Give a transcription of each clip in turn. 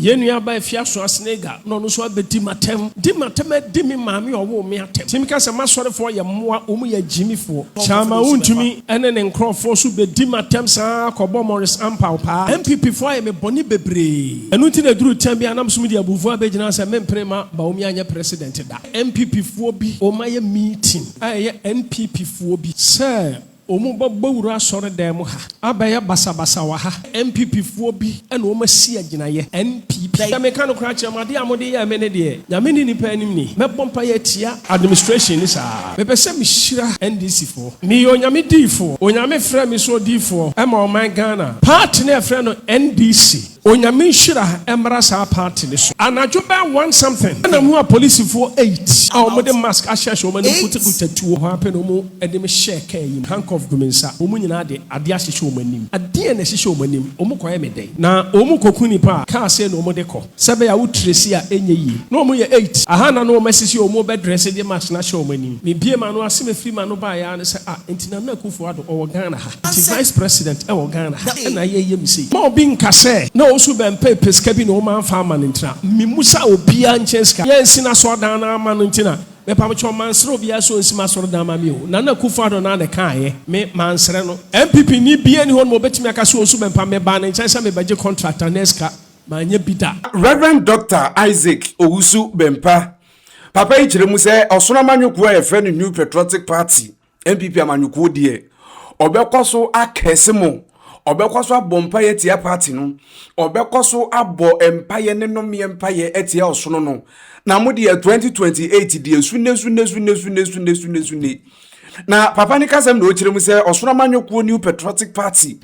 Yenu by Afia Schwar snega, no so bedimatem, dimatem, dimi mammy or woman atem. Timika a master for your more umuya Jimmy for. Chama to me, and then Crawford should be dimatem sa, Cobo Morris Ampao pa, NPP for a bonny bebre. And until the Drew Tembi and Amsudia Bouvoir Beginas and Memprema, Baumia President. NPP 4B, or my meeting. I NPP 4B, sir. Omuba bawura sore demo ha abaya basabasa wa ha MPP fo bi ena o masia gina ye NPP ya meka no kra chiamade amode ya mene de nyame ni nipa anim ni mebompa ya tia administration ni sa mepese mi hira NDC fo mi yo nyame di fo onyame frɛ mi so di fo e ma o man Ghana party na frɛ no NDC onyame hira emra sa party ni so anajo ba want something na mu a police fo 8 a o mo de mask a share o mo de kuta tuo ho ape no mo e de me share kan yi of gumensa omu nyina de ade ahyehye omanim ade na hyehye omanim omu koye meden na omu kokuni pa ka se na omu de ko sebe ya wutresi a enye yi na omu ye 8 aha na no masisi omu be dress de match na hyehye omanim me bie ma no aseme free ma no ba ya ne se entina na Akufo-Addo o Ghana ha vice president e o Ghana ha na ye mi sei ma obi nka se na Owusu Bempah Exp0sed bi na o man fa ma ne ntina mimusa obi a ncheska ye nsina so dan na ama no ntina me pamocho mansro bia so nsima soro dama mi o na Akufo-Addo na de kan me mansre no MPP ni bia ni ho no betimi aka so Owusu Bempah me ba na nkyɛn me baje contractor neska manye bida Reverend Dr. Isaac Owusu Bempah papa ichire mu se osona manyuko e fe no New Patriotic Party NPP amanyuko die obekɔso akese mo obekɔso abompa ye tia party no obekɔso abo empaye ne no me empaye etia osono no na mo de 2028 de sune na papa ni kasem na ochire mu se osona manyuko New Patriotic Party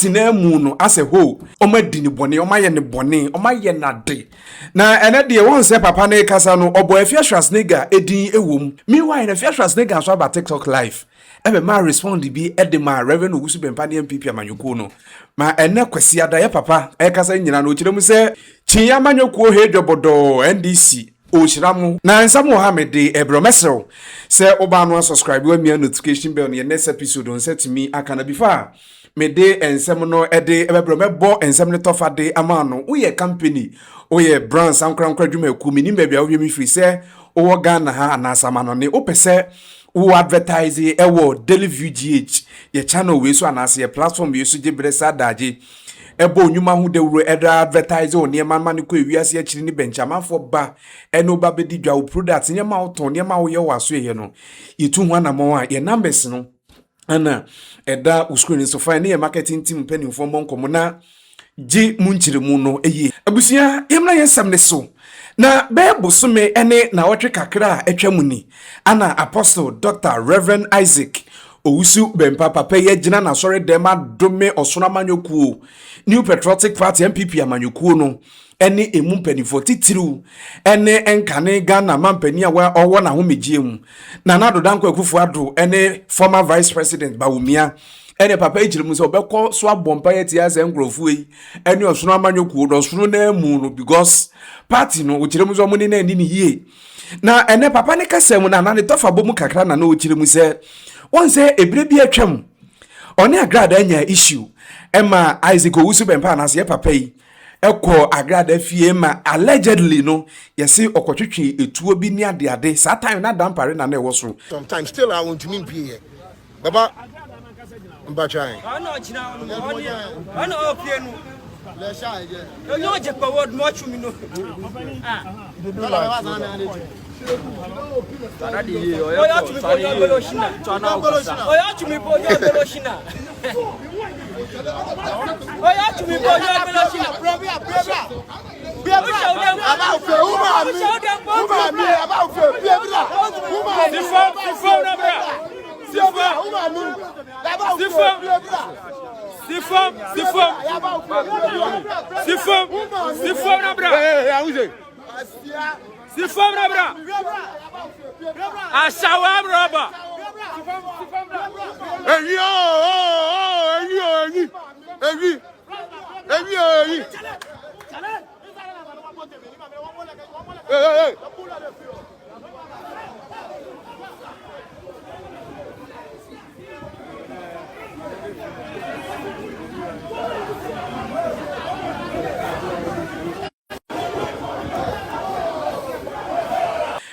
na mu no as a whole omadi ni bone omaye ne bone omaye na de na ene de won se papa ne kasa no obo Afia Schwar edin ewom meanwhile na Afia Schwar so about TikTok live ebe ma respond bi edema Reverend Owusu Bempah NPP amanyuko no ma ene kwasi ada ye papa e kasa nyina no ochire mu se chinya amanyuko hedwobodo NDC Oshiramu na nsam Mohammed Ebromesel se oba no subscribe we me notification bell ne next episode on set me akana before me de ensem no ede ebromebo ensem ne tofa de amano uye company uye brand sankran dwuma ku mi nimba bia wo mi free se wo Ghana ha anasama no ne opese wo advertise ewo daily VGH ye channel we so anase ye platform we so jebresa daje ebo onyuma hu de wuro eda advertise o ne man ko ewiase akiri ni benchamafo ba eno ba bedi dwa wo product ne ma wo ton ne ma wo ye waso ye no yitu hu anamo a ye numbers no ana eda uscreen so fine ne marketing team penny for monko na ji munchire mu no eye abusia yemna yensam ne so na bebo so me ene na wotwe kakra atwa ni ana apostle Dr. Reverend Isaac Owusu Bempah papa ye gina na sori dema dome osona manyokuo New Patriotic Party NPP amanyokuo no ene emu mpanifo titiru ene enkane Ghana mampani a owo na homegye mu na nado danko Akufo-Addo ene former vice president Bawumia ene papa ejire mu se obekọ so abompa ye tia se ngrofu yi ene osona amanyokuo do soro na mu no because party no ojire mu so mo ni na ni yie na ene papa ne kasem na ne tofa bomu kakra na ojire mu se won say ebre bi atwam oni Agradaa anya issue ema Isaac Owusu Bempah na se papa yi eko Agradaa fie ma allegedly no yesi okotwetwe etuo bi ni ade sa time na dampare na na so sometimes still I want to mean pay baba mbachai ana opie nu le sha je yo je ko word much me no oya tumi bojo beloshina oya tumi bojo beloshina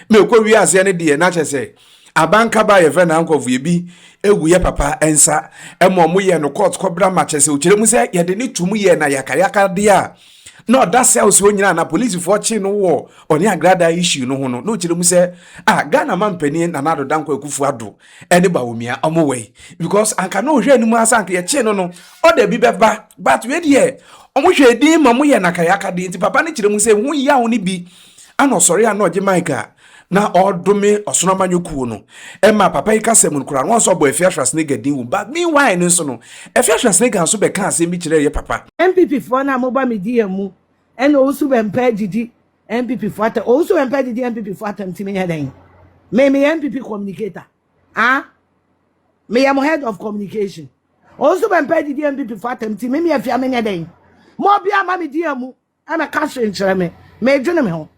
me ko wi ase ne de na chese abanka ba ye friend ankofu ye bi egu ye papa ensa emo mo ye no court kobra ma chese o kire mu se ye de ni tumu ye na yakayaka de a no that sells o nyina na police for chi no wo oni Agradaa issue no ho no kire mu se Ghana man pani na na do danko Akufo-Addo ene ba omia omo we because anka no hwe ani mu asanka ye chi no no o da bi beba but we de omo hwe din ma mo ye na kayaka de nti papa ne kire mu se hu ya wo ni bi ano sorry ano je maika na odome osonamanyokuo no ema papa yi kasem nkura no so bo Afia Schwar din wu but meanwhile no so no Afia Schwar so be ka asem bi kire ye papa NPP for na mo ba media mu and Owusu Bempah Exp0sed NPP for that Owusu Bempah Exp0sed NPP for that me head me NPP communicator me am head of communication Owusu Bempah Exp0sed NPP for that me Afia me head mo bia ma media mu am a cash in chere me dwene me ho.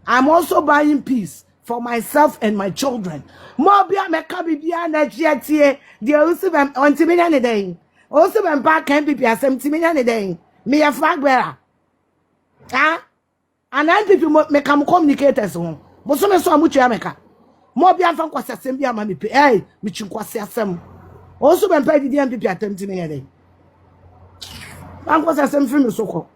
I'm also buying peace for myself and my children. Mobia me kabibia na chiatie de Owusu Bempah ontimenya ne den. Owusu Bempah kan pipi asem timenya ne den. Me ya fagbera. And NPP me kam communicators ho. Boso me so amutua meka. Mobia fa kwase asem bia ma me pe. Me chinkwase asem. Owusu Bempah Exp0sed NPP atem timenya den. Ban kwase asem fi me soko.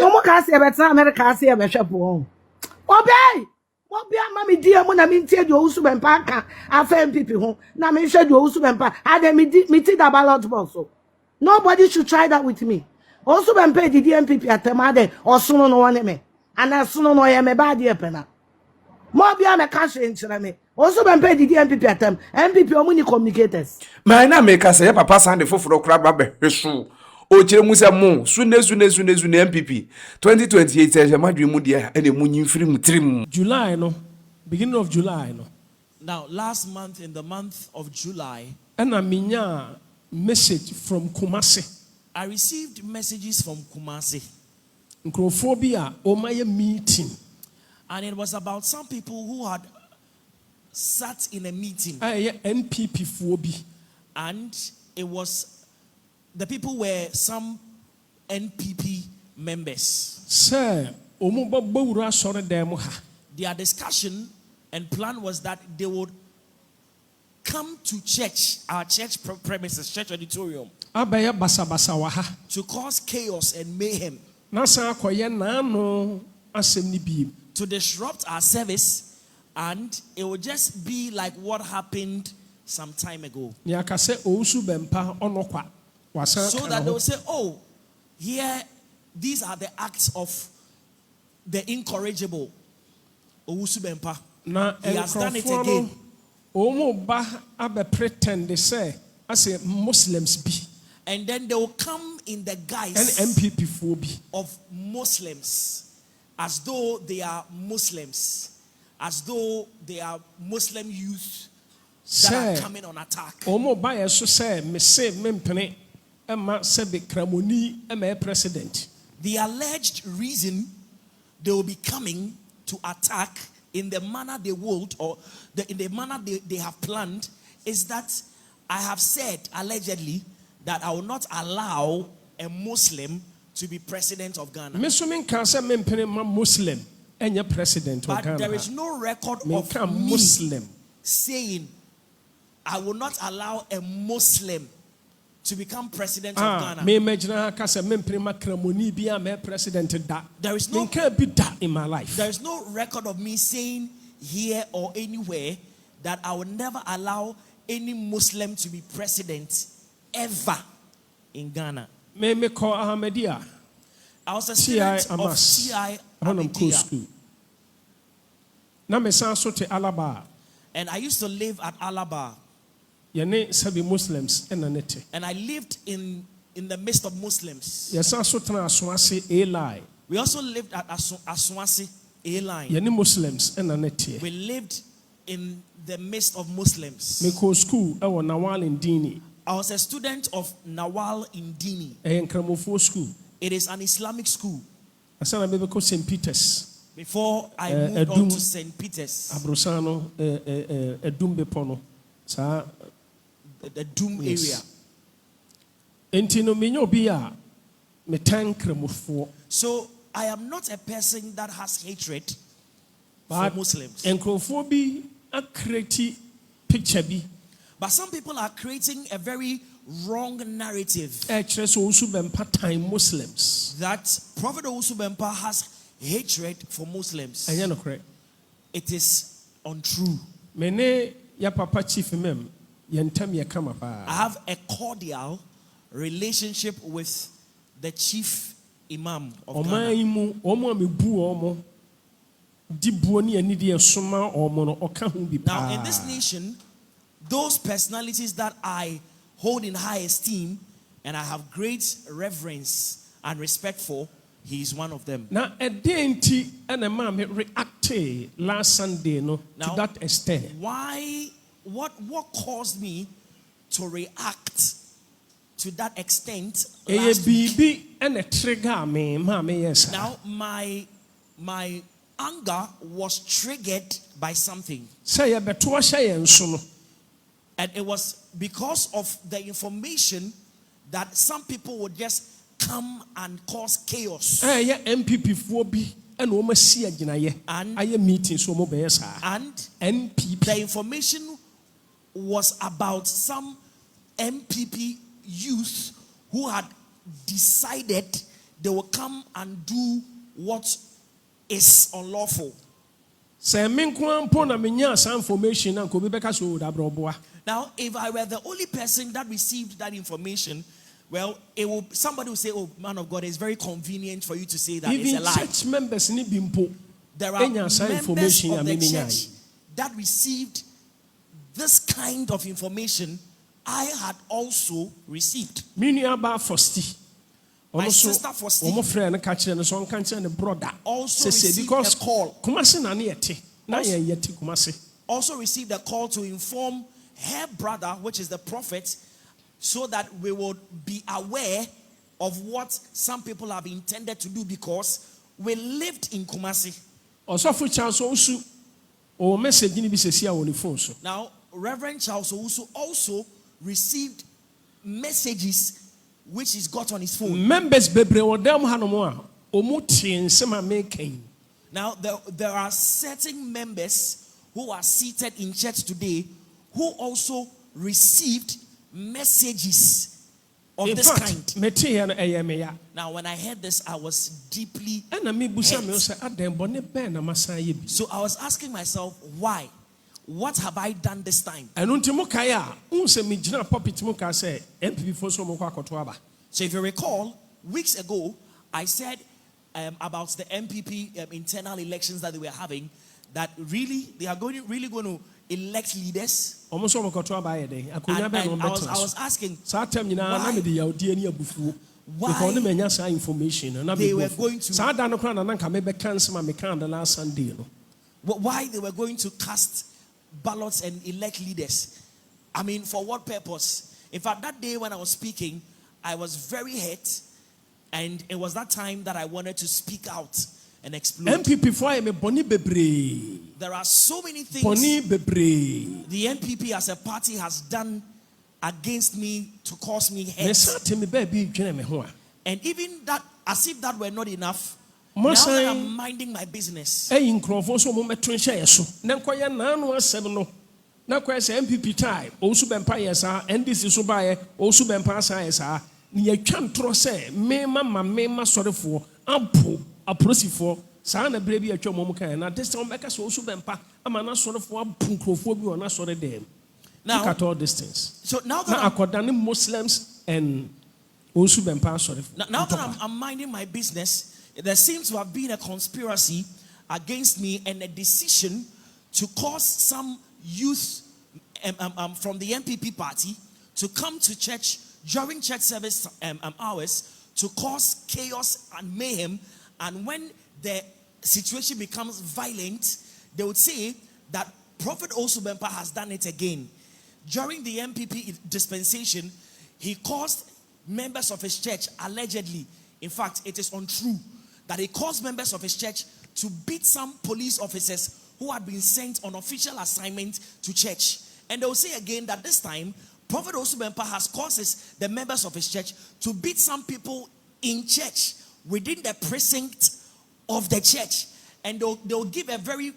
Omo ka se betra America se be hwepo. Obey! Mobia mami dia mo na mi ntie de Owusu Bempah ka afa NPP ho na me hwe de Owusu Bempah ade mi ti da ballot box so. Nobody should try that with me. Owusu Bempah Exp0sed NPP atemade osono no wone me. Ana sono no ye me ba de pena. Mobia me ka hwe nkyere me. Owusu Bempah Exp0sed NPP atem NPP omo ni communicators. My na make say papa sande foforo kra ba be hweso o kire mu se mu sune NPP 2028 e madwe mu dia ene mu nyimfiri mu trim July no, beginning of July no. Now, last month, in the month of July, And I minya message from Kumasi. I received messages from Kumasi. Nkrophobia omaye meeting. And it was about some people who had sat in a meeting. NPP phobi. And it was, the people were some NPP members. Sir, omubabura sore demo ha. Their discussion and plan was that they would come to church, our church premises, church auditorium, Abaya basa wa ha. to cause chaos and mayhem, Nasa akoye nano asem ni bi. to disrupt our service, and it would just be like what happened some time ago. Nyakase Owusu Bempah onokwa. So that they will say, oh, here, these are the acts of the incorrigible Owusu Bempah. He has done it again. Omo ba abe pretend they say as Muslims be. And then they will come in the guise And MPP phobi of Muslims, as though they are Muslims, as though they are Muslim youth that are coming on attack. Omo ba yeso say me say mempene ema sebe kramoni ema president. The alleged reason they will be coming to attack in the manner they would, or in the manner they have planned, is that I have said allegedly that I will not allow a Muslim to be president of Ghana. Mesumin kan say mempene ma Muslim enye president of Ghana. But there is no record of me Muslim saying I will not allow a Muslim to become president of Ghana. Me imagine ka say mempene ma kramoni bia me president da. There is no be that in my life. There is no record of me saying here or anywhere that I will never allow any Muslim to be president ever in Ghana. Me call Ahmedia. I was a student of CI Agradaa. Na me san so te Alaba. And I used to live at Alaba. Yene sabi Muslims enanete. And I lived in the midst of Muslims. Yesan so tena Aswase A-line. We also lived at Aswase A-line. Yene Muslims enanete. We lived in the midst of Muslims. Me ko school ewo Nawal Indini. I was a student of Nawal Indini. Nkramofo school. It is an Islamic school. Asana me ko St. Peter's. Before I moved on to St. Peter's. Abrosano Edumbe pono. Sa the Doom area. Enti no menyo bia So I am not a person that has hatred for Muslims. But some people are creating a very wrong narrative that Prophet Owusu Bempah has hatred for Muslims. It is untrue. I have a cordial relationship with the chief imam of Ghana. Now, in this nation, those personalities that I hold in high esteem and I have great reverence and respect for, he is one of them. Now, a day and a man reacted last Sunday to that extent. Why? What caused me to react to that extent last week? Now, my anger was triggered by something. And it was because of the information that some people would just come and cause chaos. And the information was about some MPP youth who had decided they will come and do what is unlawful. Now, if I were the only person that received that information, well, somebody will say, "Oh, man of God, it's very convenient for you to say that." Even it's a lie. Church members there are members of the church that received this kind of information. I had also received. My sister Fosti also received a call. Also received a call to inform her brother, which is the prophet, so that we would be aware of what some people have intended to do, because we lived in Kumasi. Now, Reverend Charles Owusu also received messages which he's got on his phone. Now, there are certain members who are seated in church today who also received messages of this kind. Now, when I heard this, I was deeply hurt. So I was asking myself, why? What have I done this time? So if you recall, weeks ago, I said about the MPP internal elections that they were having, that really they are really going to elect leaders. And I was asking why they were going to cast ballots and elect leaders. I mean, for what purpose? In fact, that day when I was speaking, I was very hurt, and it was that time that I wanted to speak out and explode. There are so many things the NPP as a party has done against me to cause me hurt. And even that, as if that were not enough, now that I'm minding my business, MPP time, Owusu Bempah Exp0sed NDC so by Owusu Bempah Exp0sed ni atwa ntro se mema sorefo ampo aprosifo saa na bre bi atwa mom kan na this time beka so Owusu Bempah amana sorefo ampo nkrofo bi ona sore dem. Now, look at all these things. So now that according Muslims and Owusu Bempah sorefo. Now that I'm minding my business, there seems to have been a conspiracy against me and a decision to cause some youth from the MPP party to come to church during church service hours to cause chaos and mayhem. And when the situation becomes violent, they would say that Prophet Owusu Bempah has done it again. During the MPP dispensation, he caused members of his church, allegedly, in fact, it is untrue, that he caused members of his church to beat some police officers who had been sent on official assignment to church. And they will say again that this time, Prophet Owusu Bempah has caused the members of his church to beat some people in church, within the precinct of the church, and they'll give a very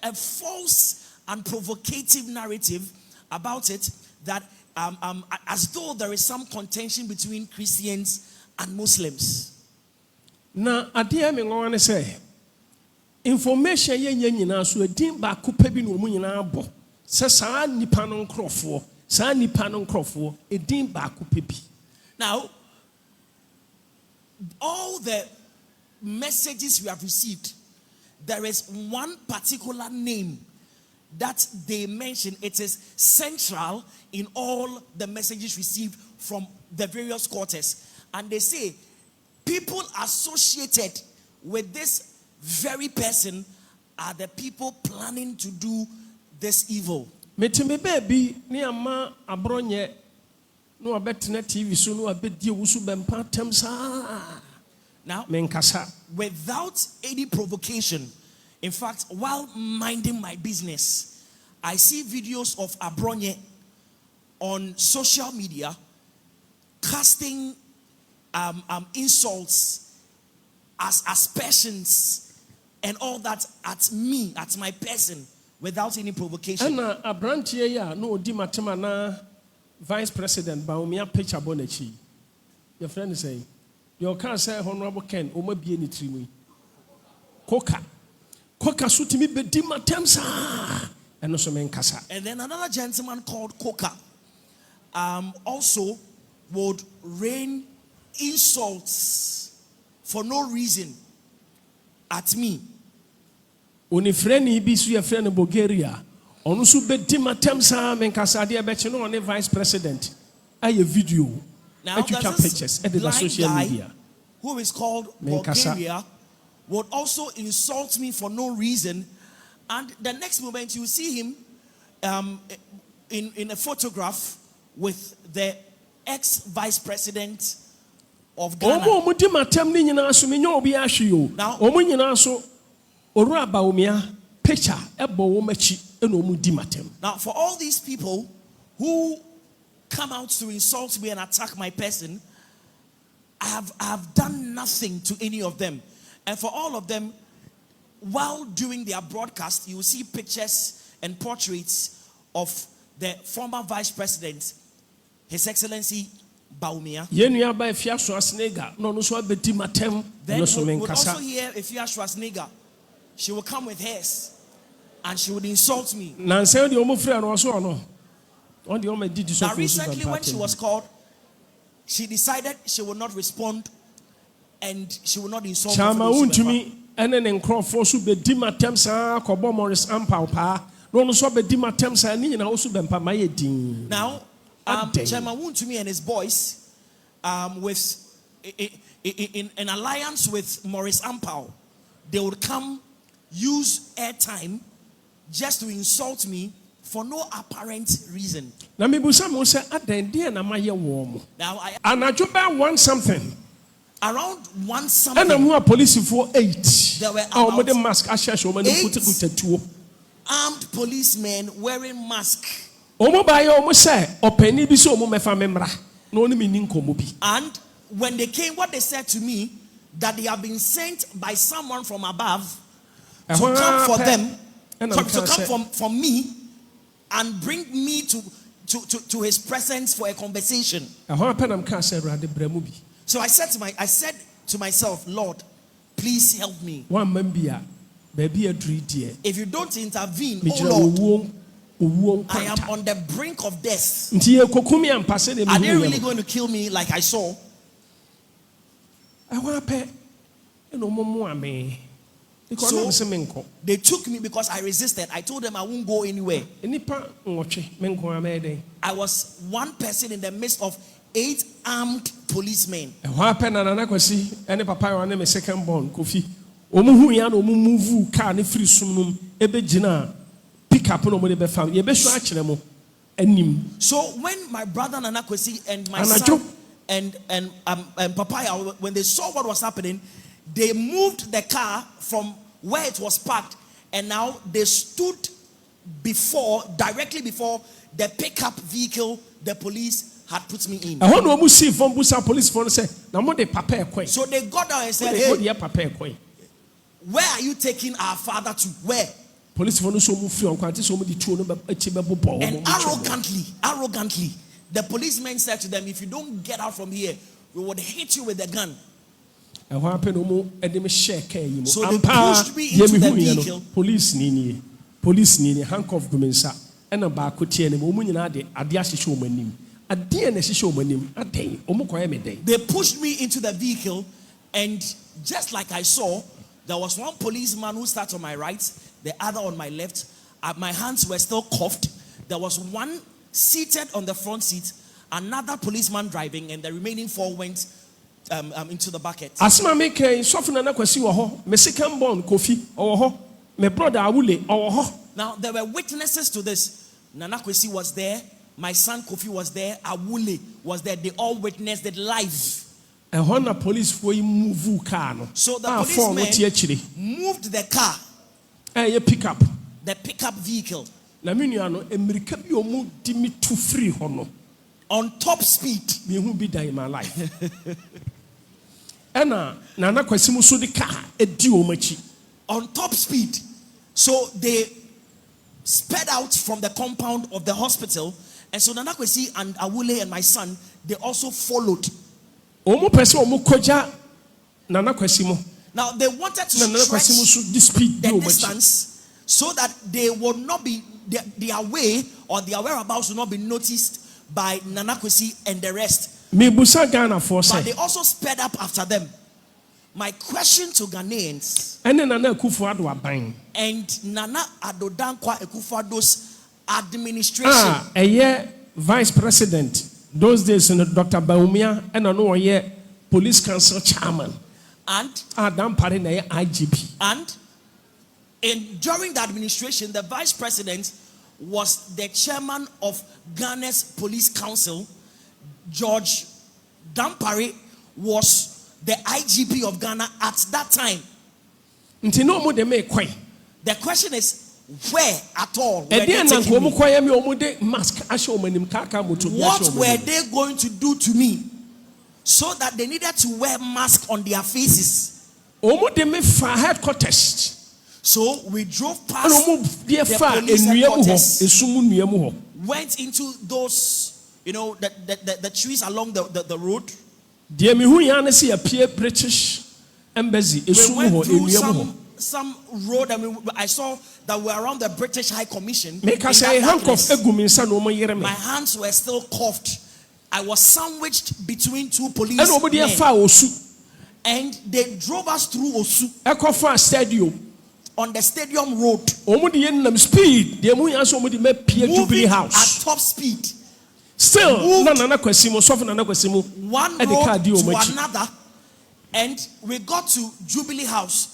a false and provocative narrative about it, that as though there is some contention between Christians and Muslims. Na adia me ngwane say information ye nyina so edin ba kopa bi no mu nyina abo se saa nipa no nkrofo edin ba kopa bi. Now, all the messages we have received, there is one particular name that they mention. It is central in all the messages received from the various quarters. And they say people associated with this very person are the people planning to do this evil. Metime baby ni ama abronye no abetena TV so no abedi Owusu Bempah temsa. Now, menkasa without any provocation, in fact, while minding my business, I see videos of Abronye on social media casting insults, as aspersions, and all that at me, at my person, without any provocation. And Abrantie ya no di matema na Vice President Baumia picture bonechi. Your friend is saying, you can't say Honorable Ken, or maybe any tree. Coca sutimi bedima temsa. And also menkasa. And then another gentleman called Coca also would rain insults for no reason at me. Oni freni bisu ya freni Bulgaria. Onusu bedima temsa menkasa dia beche no one Vice President. Aye video. Now there's this blind guy who is called Bulgaria would also insult me for no reason, and the next moment you see him in a photograph with the ex-vice president of Ghana. Now, now for all these people who come out to insult me and attack my person, I have done nothing to any of them. And for all of them, while doing their broadcast, you will see pictures and portraits of the former vice president, His Excellency Baumia. Then we would also hear Afia Schwar, she will come with hers and she would insult me. Now recently when she was called, she decided she would not respond and she will not insult me. And then in Crawford, be dima temsa, Kobo Morris Ampaupa, no so be dima temsa, and Owusu Bempah my din. Now, Chairman Wontumi and his boys, with in alliance with Morris Ampau, they would come use airtime just to insult me for no apparent reason. Now, me busam say adendi na maye warm. Now I want something. Around one something. And I'm more police for 8. There were about 8 armed policemen wearing masks. And when they came, what they said to me, that they have been sent by someone from above to come for them, to come for me and bring me to his presence for a conversation. So I said to myself, Lord, please help me. If you don't intervene, oh Lord, I am on the brink of death. Are they really going to kill me like I saw? So they took me because I resisted. I told them I won't go anywhere. I was one person in the midst of 8 armed policemen. So when my brother Nana Kwesi and my son and Papaya, when they saw what was happening, they moved the car from where it was parked, and now they stood directly before the pickup vehicle the police had put me in. I want to see from Busa police phone say, "Na mo de papa ekoi." So they got down and said, Hey, "Hey, papa ekoi. where are you taking our father to? Where?" Police phone so mu free on kwanti so mu di tuo no echi be bobo. And arrogantly, the policeman said to them, "If you don't get out from here, we would hit you with a gun." And what happened? So they pushed me into the vehicle. Police ni handcuff gumensa. And a back could tell them, They pushed me into the vehicle, and just like I saw, there was one policeman who sat on my right, the other on my left. My hands were still cuffed. There was one seated on the front seat, another policeman driving, and the remaining 4 went into the bucket. Asma make soften and kwesi wo ho. Me second born Kofi owo ho. Me brother Awule owo ho. Now there were witnesses to this. Nana Kwesi was there. My son Kofi was there. Awule was there. They all witnessed it live. And when the police for move car no. So the policemen moved the car. Pickup. The pickup vehicle. Na me nua no America bi omu di me to free ho no. On top speed. Me hu bi die in my life. Nana Kwesi mu so di car edi o machi. On top speed. So they sped out from the compound of the hospital, and so Nana Kwesi and Awule and my son, they also followed. Omu pese omu koja Nana Kwesi mo. Now they wanted to stretch the distance so that they would not be their way or their whereabouts would not be noticed by Nana Kwesi and the rest. But they also sped up after them. My question to Ghanaians and Nana Akufo-Addo and Nana Addo Akufo-Addo's administration. Vice President those days in Dr. Baumia and I know police council chairman and IGP. And during the administration, the vice president was the chairman of Ghana's police council. George Dampare was the IGP of Ghana at that time. The question is, where at all were they taking me? What were they going to do to me? So that they needed to wear masks on their faces. So we drove past the police headquarters, went into those, the trees along the road. We went through some road. I saw that we're around the British High Commission. My hands were still cuffed. I was sandwiched between two police men. And they drove us through Owusu on the stadium road. Moving at top speed. Still, one road to another, and we got to Jubilee House.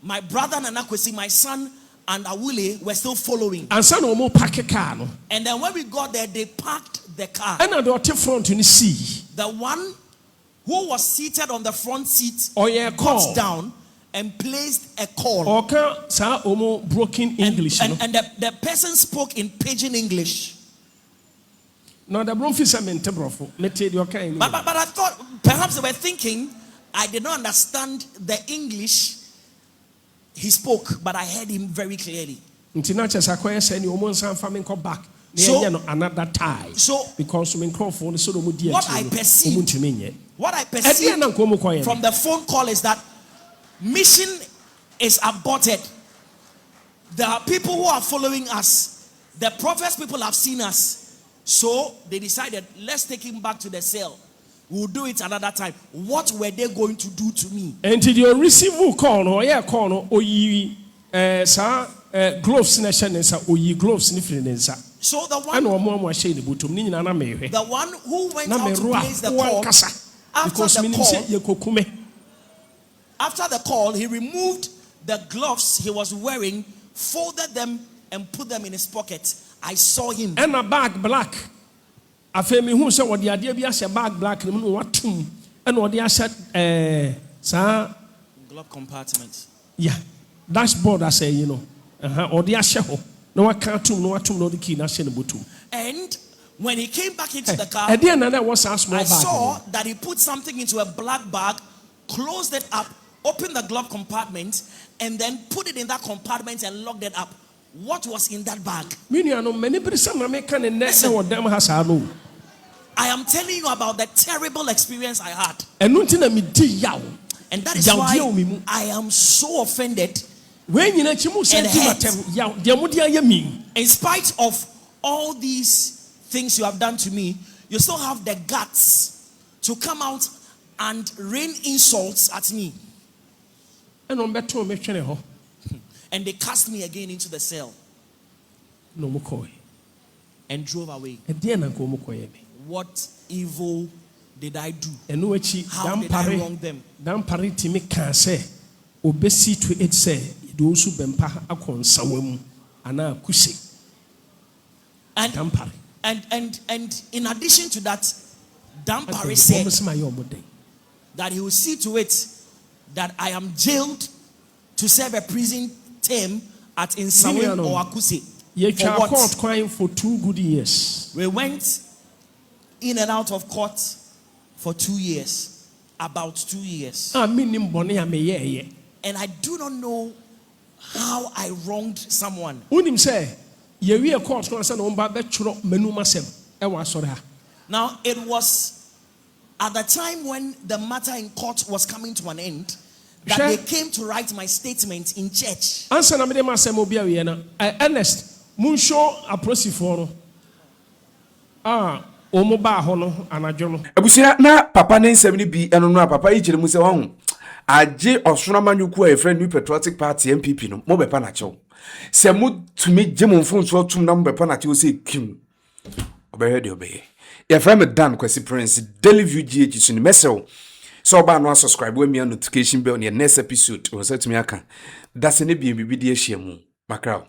My brother Nana Kwesi, my son, and Awule were still following. And then when we got there, they parked the car. The one who was seated on the front seat got down and placed a call. Broken English. And the person spoke in pidgin English. No, the but I thought perhaps they were thinking I did not understand the English he spoke, but I heard him very clearly. So because what I perceived from the phone call is that mission is aborted. There are people who are following us. The prophets people have seen us. So they decided, let's take him back to the cell. We'll do it another time. What were they going to do to me? And did you receive a call? Gloves gloves So the one who went out to place the call, after the call, he removed the gloves he was wearing, folded them, and put them in his pocket. I saw him. And a bag black. I feel me who said what the idea be a bag black and what tomb and what they said, glove compartment. Yeah, dashboard. I say, or the ashaho. No, I can't no the key. And When he came back into the car, I saw that he put something into a black bag, closed it up, opened the glove compartment, and then put it in that compartment and locked it up. What was in that bag? Listen, I am telling you about the terrible experience I had. And that is why I am so offended. In spite of all these things you have done to me, you still have the guts to come out and rain insults at me. And they cast me again into the cell and drove away. What evil did I do? How did I wrong them? And in addition to that, Dampare said that he will see to it that I am jailed to serve a prison term at Insawem or Akuse. For what? For 2 good years. We went in and out of court for 2 years. About 2 years. And I do not know how I wronged someone. Now it was at the time when the matter in court was coming to an end that they came to write my statement in church. Ernest, Munsho aprosifo Abusia na papa ne nsem ni bi eno no papa yi kire mu se wahu age osonamanyuku a friend New Patriotic Party NPP no mo bepa na chew se mu tumi gye mo mfonso tum na mo bepa na chew se kim obehwe de obeye ya friend me Dan Kwesi Prince Daily View GH so ni mesel so ba no subscribe we me notification bell ne next episode o se tumi aka da se ne bi de ahia mu makra